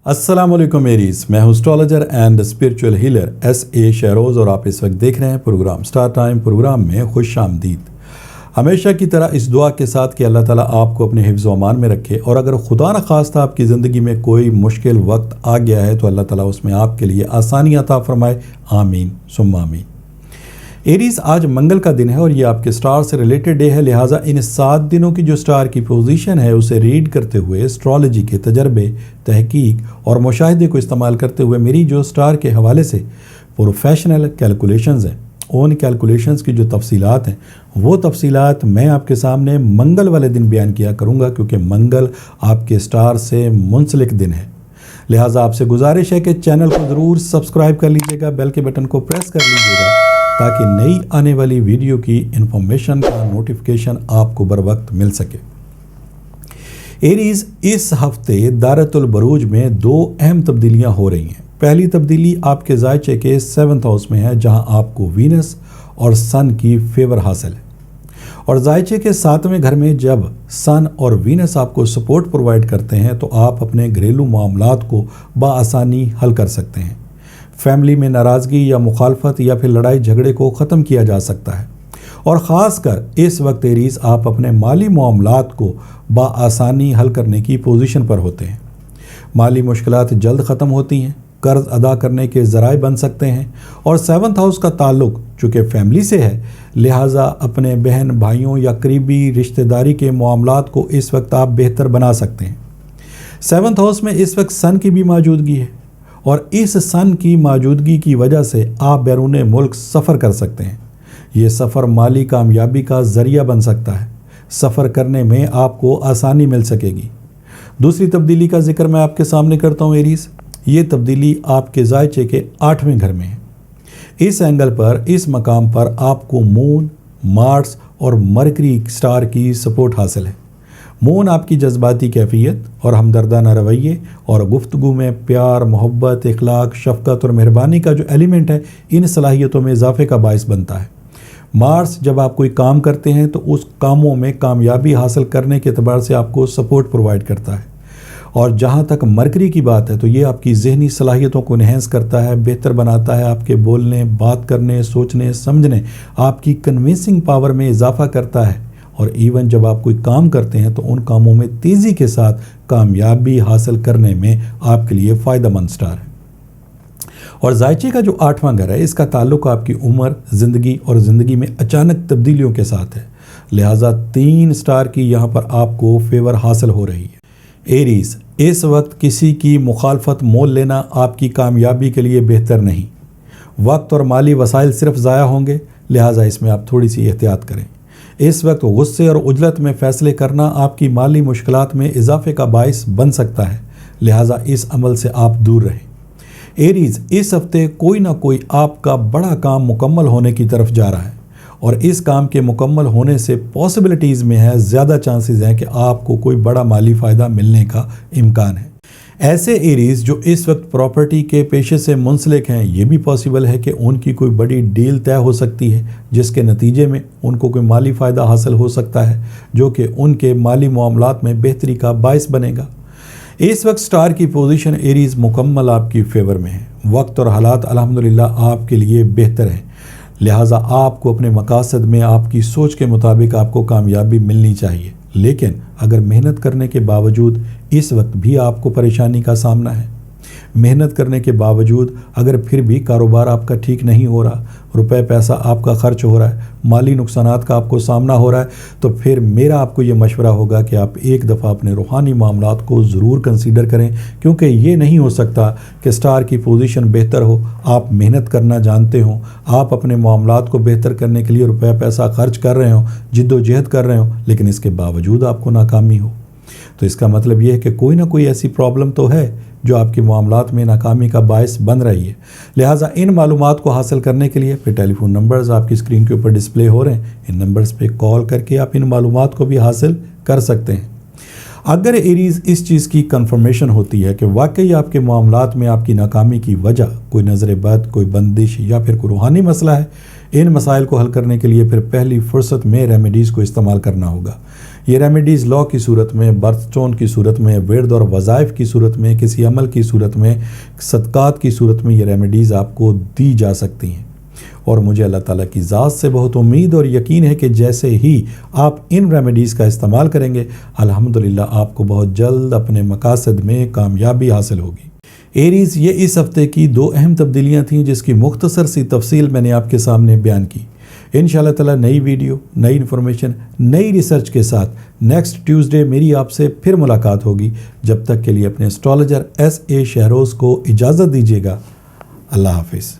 السلام علیکم ایریز، میں ہوں astrologer and spiritual healer S.A. Shahroz اور آپ اس وقت دیکھ رہے ہیں پروگرام سٹار ٹائم۔ پروگرام میں خوش آمدید۔ ہمیشہ کی طرح اس دعا کے ساتھ کہ اللہ تعالیٰ آپ کو اپنے حفظ و امان میں رکھے، اور اگر خدا نخواستہ آپ کی زندگی میں کوئی مشکل وقت آ گیا ہے تو اللہ تعالیٰ اس میں آپ کے لیے آسانی عطا فرمائے، آمین ثم آمین۔ ایریز، آج منگل کا دن ہے اور یہ آپ کے سٹار سے ریلیٹڈ ڈے ہے، لہٰذا ان 7 دنوں کی جو سٹار کی پوزیشن ہے اسے ریڈ کرتے ہوئے اسٹرالوجی کے تجربے، تحقیق اور مشاہدے کو استعمال کرتے ہوئے میری جو سٹار کے حوالے سے پروفیشنل کیلکولیشنز ہیں، ان کیلکولیشنز کی جو تفصیلات ہیں وہ تفصیلات میں آپ کے سامنے منگل والے دن بیان کیا کروں گا، کیونکہ منگل آپ کے سٹار سے منسلک دن ہے۔ لہٰذا آپ سے گزارش ہے کہ چینل کو ضرور سبسکرائب کر لیجیے گا، بیل کے بٹن کو پریس کر لیجیے گا تاکہ نئی آنے والی ویڈیو کی انفارمیشن کا نوٹیفیکیشن آپ کو بر وقت مل سکے۔ ایریز، اس ہفتے دارت البروج میں 2 اہم تبدیلیاں ہو رہی ہیں۔ پہلی تبدیلی آپ کے زائچے کے 7th ہاؤس میں ہے، جہاں آپ کو وینس اور سن کی فیور حاصل ہے، اور زائچے کے 7ویں گھر میں جب سن اور وینس آپ کو سپورٹ پرووائڈ کرتے ہیں تو آپ اپنے گھریلو معاملات کو بآسانی حل کر سکتے ہیں۔ فیملی میں ناراضگی یا مخالفت یا پھر لڑائی جھگڑے کو ختم کیا جا سکتا ہے، اور خاص کر اس وقت ایریز آپ اپنے مالی معاملات کو بآسانی حل کرنے کی پوزیشن پر ہوتے ہیں۔ مالی مشکلات جلد ختم ہوتی ہیں، قرض ادا کرنے کے ذرائع بن سکتے ہیں، اور 7th ہاؤس کا تعلق چونکہ فیملی سے ہے، لہٰذا اپنے بہن بھائیوں یا قریبی رشتہ داری کے معاملات کو اس وقت آپ بہتر بنا سکتے ہیں۔ 7th ہاؤس میں اس وقت سن کی بھی موجودگی ہے، اور اس سن کی موجودگی کی وجہ سے آپ بیرون ملک سفر کر سکتے ہیں۔ یہ سفر مالی کامیابی کا ذریعہ بن سکتا ہے، سفر کرنے میں آپ کو آسانی مل سکے گی۔ دوسری تبدیلی کا ذکر میں آپ کے سامنے کرتا ہوں ایریز، یہ تبدیلی آپ کے زائچے کے 8ویں گھر میں ہے۔ اس اینگل پر، اس مقام پر آپ کو مون، مارس اور مرکری سٹار کی سپورٹ حاصل ہے۔ مون آپ کی جذباتی کیفیت اور ہمدردانہ رویے اور گفتگو میں پیار، محبت، اخلاق، شفقت اور مہربانی کا جو ایلیمنٹ ہے، ان صلاحیتوں میں اضافے کا باعث بنتا ہے۔ مارس جب آپ کوئی کام کرتے ہیں تو اس کاموں میں کامیابی حاصل کرنے کے اعتبار سے آپ کو سپورٹ پرووائڈ کرتا ہے، اور جہاں تک مرکری کی بات ہے تو یہ آپ کی ذہنی صلاحیتوں کو انہینس کرتا ہے، بہتر بناتا ہے، آپ کے بولنے، بات کرنے، سوچنے، سمجھنے، آپ کی کنونسنگ پاور میں اضافہ کرتا ہے، اور ایون جب آپ کوئی کام کرتے ہیں تو ان کاموں میں تیزی کے ساتھ کامیابی حاصل کرنے میں آپ کے لیے فائدہ مند سٹار ہے۔ اور زائچے کا جو 8واں گھر ہے، اس کا تعلق آپ کی عمر، زندگی اور زندگی میں اچانک تبدیلیوں کے ساتھ ہے، لہٰذا 3 سٹار کی یہاں پر آپ کو فیور حاصل ہو رہی ہے۔ ایریز، اس وقت کسی کی مخالفت مول لینا آپ کی کامیابی کے لیے بہتر نہیں۔ وقت اور مالی وسائل صرف ضائع ہوں گے، لہٰذا اس میں آپ تھوڑی سی احتیاط کریں۔ اس وقت غصے اور عجلت میں فیصلے کرنا آپ کی مالی مشکلات میں اضافے کا باعث بن سکتا ہے، لہٰذا اس عمل سے آپ دور رہیں۔ ایریز، اس ہفتے کوئی نہ کوئی آپ کا بڑا کام مکمل ہونے کی طرف جا رہا ہے، اور اس کام کے مکمل ہونے سے پاسبلٹیز میں ہے، زیادہ چانسز ہیں کہ آپ کو کوئی بڑا مالی فائدہ ملنے کا امکان ہے۔ ایسے ایریز جو اس وقت پراپرٹی کے پیشے سے منسلک ہیں، یہ بھی پاسبل ہے کہ ان کی کوئی بڑی ڈیل طے ہو سکتی ہے، جس کے نتیجے میں ان کو کوئی مالی فائدہ حاصل ہو سکتا ہے، جو کہ ان کے مالی معاملات میں بہتری کا باعث بنے گا۔ اس وقت سٹار کی پوزیشن ایریز مکمل آپ کی فیور میں ہے، وقت اور حالات الحمدللہ آپ کے لیے بہتر ہیں، لہٰذا آپ کو اپنے مقاصد میں آپ کی سوچ کے مطابق آپ کو کامیابی ملنی چاہیے، لیکن اگر محنت کرنے کے باوجود اس وقت بھی آپ کو پریشانی کا سامنا ہے، محنت کرنے کے باوجود اگر پھر بھی کاروبار آپ کا ٹھیک نہیں ہو رہا، روپے پیسہ آپ کا خرچ ہو رہا ہے، مالی نقصانات کا آپ کو سامنا ہو رہا ہے، تو پھر میرا آپ کو یہ مشورہ ہوگا کہ آپ ایک دفعہ اپنے روحانی معاملات کو ضرور کنسیڈر کریں، کیونکہ یہ نہیں ہو سکتا کہ سٹار کی پوزیشن بہتر ہو، آپ محنت کرنا جانتے ہوں، آپ اپنے معاملات کو بہتر کرنے کے لیے روپے پیسہ خرچ کر رہے ہوں، جد و جہد کر رہے ہوں، لیکن اس کے باوجود آپ کو ناکامی ہو، تو اس کا مطلب یہ ہے کہ کوئی نہ کوئی ایسی پرابلم تو ہے جو آپ کے معاملات میں ناکامی کا باعث بن رہی ہے۔ لہٰذا ان معلومات کو حاصل کرنے کے لیے پھر ٹیلی فون نمبرز آپ کی اسکرین کے اوپر ڈسپلے ہو رہے ہیں، ان نمبرز پہ کال کر کے آپ ان معلومات کو بھی حاصل کر سکتے ہیں۔ اگر ایریز اس چیز کی کنفرمیشن ہوتی ہے کہ واقعی آپ کے معاملات میں آپ کی ناکامی کی وجہ کوئی نظر بد، کوئی بندش یا پھر کوئی روحانی مسئلہ ہے، ان مسائل کو حل کرنے کے لیے پھر پہلی فرصت میں ریمیڈیز کو استعمال کرنا ہوگا۔ یہ ریمیڈیز لا کی صورت میں، برتھ سٹون کی صورت میں، ورد اور وظائف کی صورت میں، کسی عمل کی صورت میں، صدقات کی صورت میں یہ ریمیڈیز آپ کو دی جا سکتی ہیں۔ اور مجھے اللہ تعالیٰ کی ذات سے بہت امید اور یقین ہے کہ جیسے ہی آپ ان ریمیڈیز کا استعمال کریں گے الحمدللہ آپ کو بہت جلد اپنے مقاصد میں کامیابی حاصل ہوگی۔ ایریز، یہ اس ہفتے کی 2 اہم تبدیلیاں تھیں جس کی مختصر سی تفصیل میں نے آپ کے سامنے بیان کی۔ انشاءاللہ تعالیٰ نئی ویڈیو، نئی انفارمیشن، نئی ریسرچ کے ساتھ نیکسٹ ٹیوزڈے میری آپ سے پھر ملاقات ہوگی۔ جب تک کے لیے اپنے اسٹرالوجر ایس اے شہروز کو اجازت دیجیے گا۔ اللہ حافظ۔